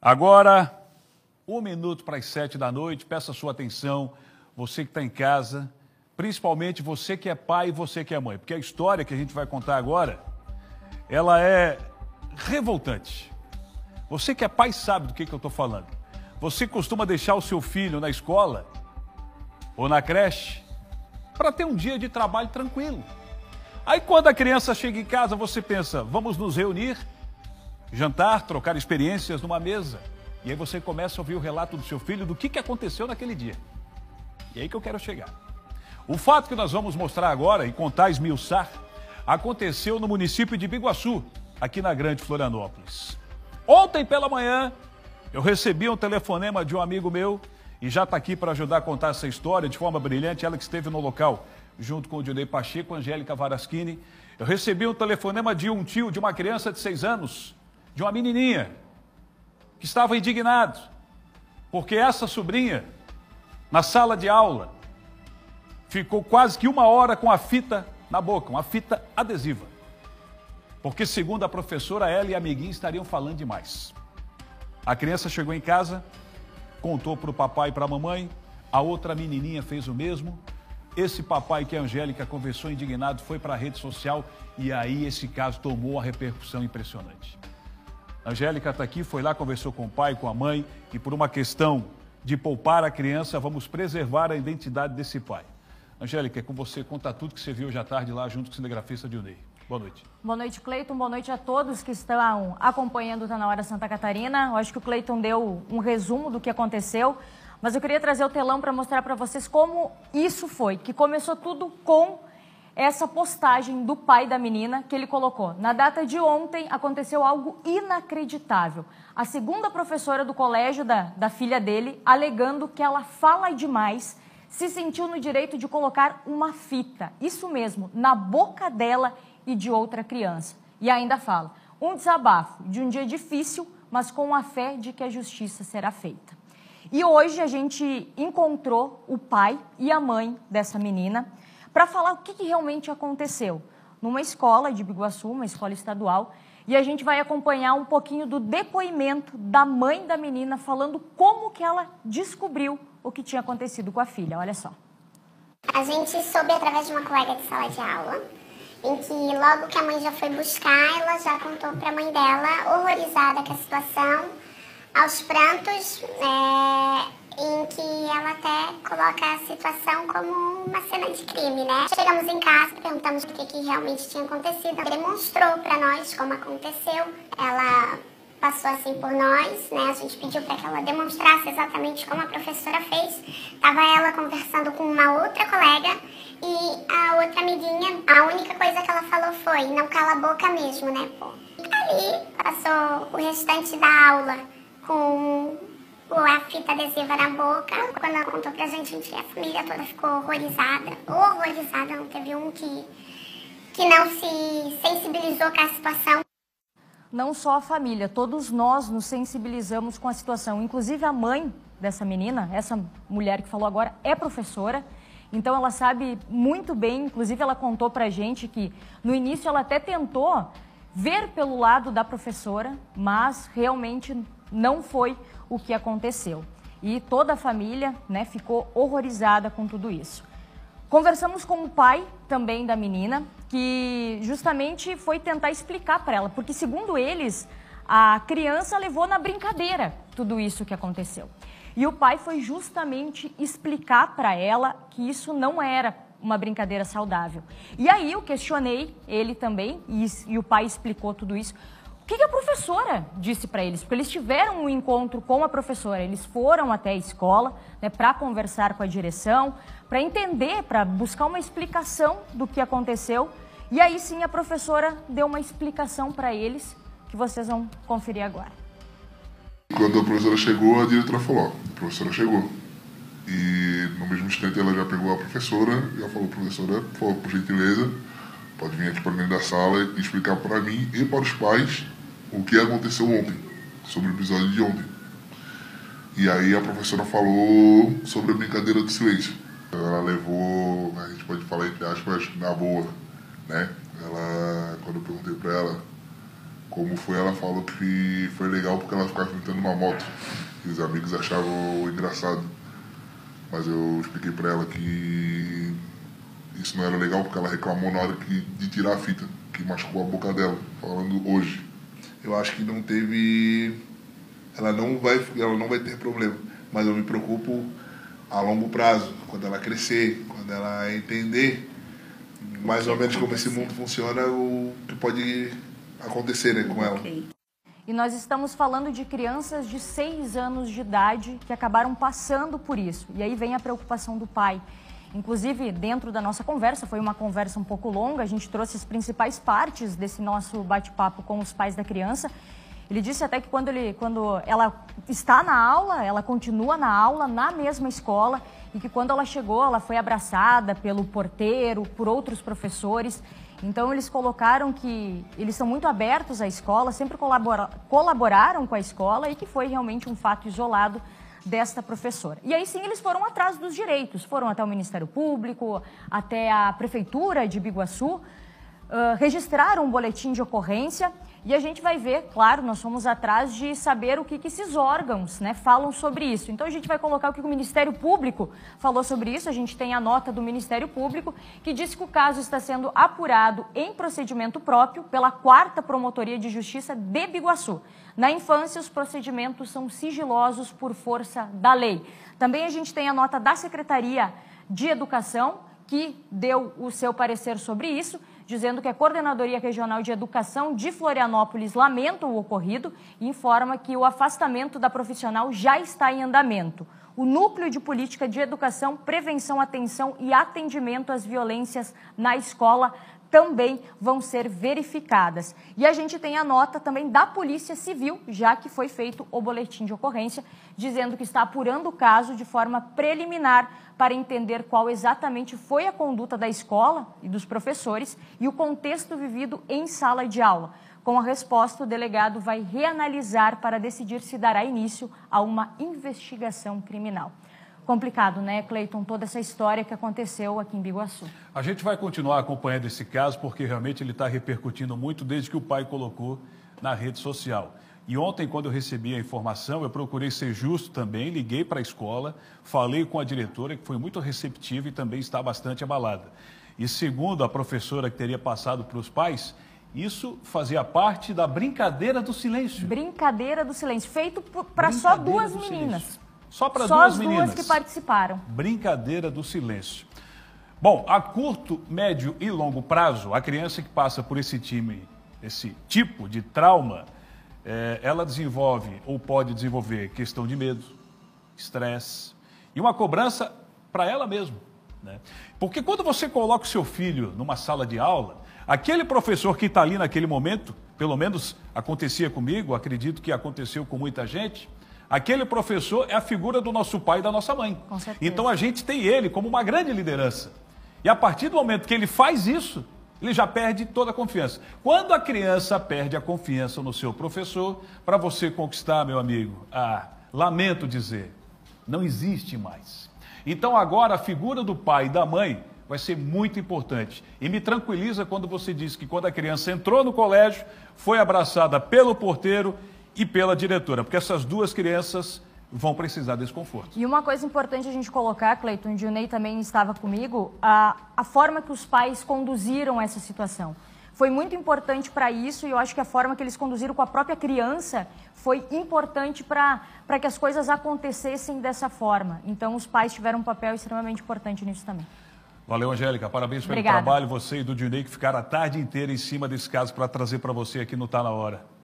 Agora, 1 minuto para as 7 da noite, peço a sua atenção, você que está em casa, principalmente você que é pai e você que é mãe, porque a história que a gente vai contar agora, ela é revoltante. Você que é pai sabe do que eu estou falando. Você costuma deixar o seu filho na escola ou na creche para ter um dia de trabalho tranquilo. Aí quando a criança chega em casa, você pensa, vamos nos reunir, jantar, trocar experiências numa mesa. E aí você começa a ouvir o relato do seu filho do que aconteceu naquele dia. E é aí que eu quero chegar. O fato que nós vamos mostrar agora e contar, esmiuçar, aconteceu no município de Biguaçu, aqui na Grande Florianópolis. Ontem pela manhã, eu recebi um telefonema de um amigo meu e já está aqui para ajudar a contar essa história de forma brilhante, ela que esteve no local junto com o Dionei Pacheco, Angélica Varaschini. Eu recebi um telefonema de um tio de uma criança de 6 anos, de uma menininha, que estava indignado, porque essa sobrinha, na sala de aula, ficou quase que 1 hora com a fita na boca, uma fita adesiva. Porque, segundo a professora, ela e a amiguinha estariam falando demais. A criança chegou em casa, contou para o papai e para a mamãe, a outra menininha fez o mesmo. Esse papai que a Angélica conversou indignado foi para a rede social e aí esse caso tomou uma repercussão impressionante. A Angélica está aqui, foi lá, conversou com o pai, com a mãe e por uma questão de poupar a criança, vamos preservar a identidade desse pai. Angélica, é com você, conta tudo que você viu hoje à tarde lá junto com o cinegrafista Dionei. Boa noite. Boa noite, Cleiton. Boa noite a todos que estão acompanhando o Tá Na Hora Santa Catarina. Eu acho que o Cleiton deu um resumo do que aconteceu, mas eu queria trazer o telão para mostrar para vocês como isso foi, que começou tudo com essa postagem do pai da menina que ele colocou. Na data de ontem aconteceu algo inacreditável. A segunda professora do colégio da filha dele, alegando que ela fala demais, se sentiu no direito de colocar uma fita, isso mesmo, na boca dela e de outra criança. E ainda fala, um desabafo de um dia difícil, mas com a fé de que a justiça será feita. E hoje a gente encontrou o pai e a mãe dessa menina para falar o que realmente aconteceu numa escola de Biguaçu, uma escola estadual, e a gente vai acompanhar um pouquinho do depoimento da mãe da menina falando como que ela descobriu o que tinha acontecido com a filha. Olha só. A gente soube através de uma colega de sala de aula, em que logo que a mãe já foi buscar, ela já contou para a mãe dela, horrorizada com a situação, aos prantos, em que ela até coloca a situação como uma cena de crime, né? Chegamos em casa, perguntamos o que realmente tinha acontecido, ela demonstrou para nós como aconteceu, ela passou assim por nós, né? A gente pediu para que ela demonstrasse exatamente como a professora fez. Tava ela conversando com uma outra colega e a outra amiguinha, a única coisa que ela falou foi, não cala a boca mesmo, né, pô? Ali passou o restante da aula com a fita adesiva na boca. Quando ela contou pra gente, a família toda ficou horrorizada. Horrorizada, não teve um que não se sensibilizou com a situação. Não só a família, todos nós nos sensibilizamos com a situação. Inclusive a mãe dessa menina, essa mulher que falou agora, é professora. Então ela sabe muito bem, inclusive ela contou pra gente que no início ela até tentou ver pelo lado da professora, mas realmente não foi o que aconteceu. E toda a família, né, ficou horrorizada com tudo isso. Conversamos com o pai também da menina, que justamente foi tentar explicar para ela, porque segundo eles, a criança levou na brincadeira tudo isso que aconteceu. E o pai foi justamente explicar para ela que isso não era uma brincadeira saudável. E aí eu questionei ele também, e o pai explicou tudo isso. O que a professora disse para eles? Porque eles tiveram um encontro com a professora, eles foram até a escola, né, para conversar com a direção, para entender, para buscar uma explicação do que aconteceu. E aí sim a professora deu uma explicação para eles, que vocês vão conferir agora. Quando a professora chegou, a diretora falou, a professora chegou. E no mesmo instante ela já pegou a professora, já falou, professora, por gentileza, pode vir aqui para dentro da sala e explicar para mim e para os pais o que aconteceu ontem, sobre o episódio de ontem. E aí a professora falou sobre a brincadeira do silêncio. Ela levou, a gente pode falar entre aspas, na boa, né? Ela, quando eu perguntei para ela Como foi, ela falou que foi legal porque ela ficava pintando uma moto. E os amigos achavam engraçado. Mas eu expliquei pra ela que isso não era legal porque ela reclamou na hora de tirar a fita, que machucou a boca dela, falando hoje. Eu acho que não teve... Ela não vai ter problema, mas eu me preocupo a longo prazo, quando ela crescer, quando ela entender mais ou menos como esse mundo funciona, o que pode acontecer, né, com ela. E nós estamos falando de crianças de 6 anos de idade que acabaram passando por isso. E aí vem a preocupação do pai. Inclusive, dentro da nossa conversa, foi uma conversa um pouco longa, a gente trouxe as principais partes desse nosso bate-papo com os pais da criança. Ele disse até que quando ela está na aula, ela continua na aula, na mesma escola, e que quando ela chegou, ela foi abraçada pelo porteiro, por outros professores. Então, eles colocaram que eles são muito abertos à escola, sempre colaboraram com a escola e que foi realmente um fato isolado desta professora. E aí sim, eles foram atrás dos direitos, foram até o Ministério Público, até a Prefeitura de Biguaçu, registraram um boletim de ocorrência e a gente vai ver, claro, nós fomos atrás de saber o que esses órgãos, né, falam sobre isso. Então a gente vai colocar o que o Ministério Público falou sobre isso, a gente tem a nota do Ministério Público que diz que o caso está sendo apurado em procedimento próprio pela 4ª Promotoria de Justiça de Biguaçu. Na infância, os procedimentos são sigilosos por força da lei. Também a gente tem a nota da Secretaria de Educação, que deu o seu parecer sobre isso, dizendo que a Coordenadoria Regional de Educação de Florianópolis lamenta o ocorrido e informa que o afastamento da profissional já está em andamento. O Núcleo de Política de Educação, Prevenção, Atenção e Atendimento às Violências na Escola também vão ser verificadas. E a gente tem a nota também da Polícia Civil, já que foi feito o boletim de ocorrência, dizendo que está apurando o caso de forma preliminar para entender qual exatamente foi a conduta da escola e dos professores e o contexto vivido em sala de aula. Com a resposta, o delegado vai reanalisar para decidir se dará início a uma investigação criminal. Complicado, né, Cleiton, toda essa história que aconteceu aqui em Biguaçu. A gente vai continuar acompanhando esse caso porque realmente ele está repercutindo muito desde que o pai colocou na rede social. E ontem, quando eu recebi a informação, eu procurei ser justo também, liguei para a escola, falei com a diretora, que foi muito receptiva e também está bastante abalada. E segundo a professora que teria passado para os pais, isso fazia parte da brincadeira do silêncio. Brincadeira do silêncio, feito para só 2 meninas. Silêncio. Só para 2 meninas. Só as 2 que participaram. Brincadeira do silêncio. Bom, a curto, médio e longo prazo, a criança que passa por esse tipo de trauma, ela desenvolve ou pode desenvolver questão de medo, estresse e uma cobrança para ela mesma, né? Porque quando você coloca o seu filho numa sala de aula, aquele professor que está ali naquele momento, pelo menos acontecia comigo, acredito que aconteceu com muita gente, aquele professor é a figura do nosso pai e da nossa mãe. Com certeza. Então a gente tem ele como uma grande liderança. E a partir do momento que ele faz isso, ele já perde toda a confiança. Quando a criança perde a confiança no seu professor, para você conquistar, meu amigo, lamento dizer, não existe mais. Então agora a figura do pai e da mãe vai ser muito importante. E me tranquiliza quando você diz que quando a criança entrou no colégio, foi abraçada pelo porteiro e pela diretora, porque essas 2 crianças vão precisar desse conforto. E uma coisa importante a gente colocar, Cleiton, o Ney também estava comigo, a forma que os pais conduziram essa situação. Foi muito importante para isso e eu acho que a forma que eles conduziram com a própria criança foi importante para que as coisas acontecessem dessa forma. Então, os pais tiveram um papel extremamente importante nisso também. Valeu, Angélica. Parabéns pelo Obrigada. trabalho. Você e do Dinei que ficaram a tarde inteira em cima desse caso para trazer para você aqui no Tá Na Hora.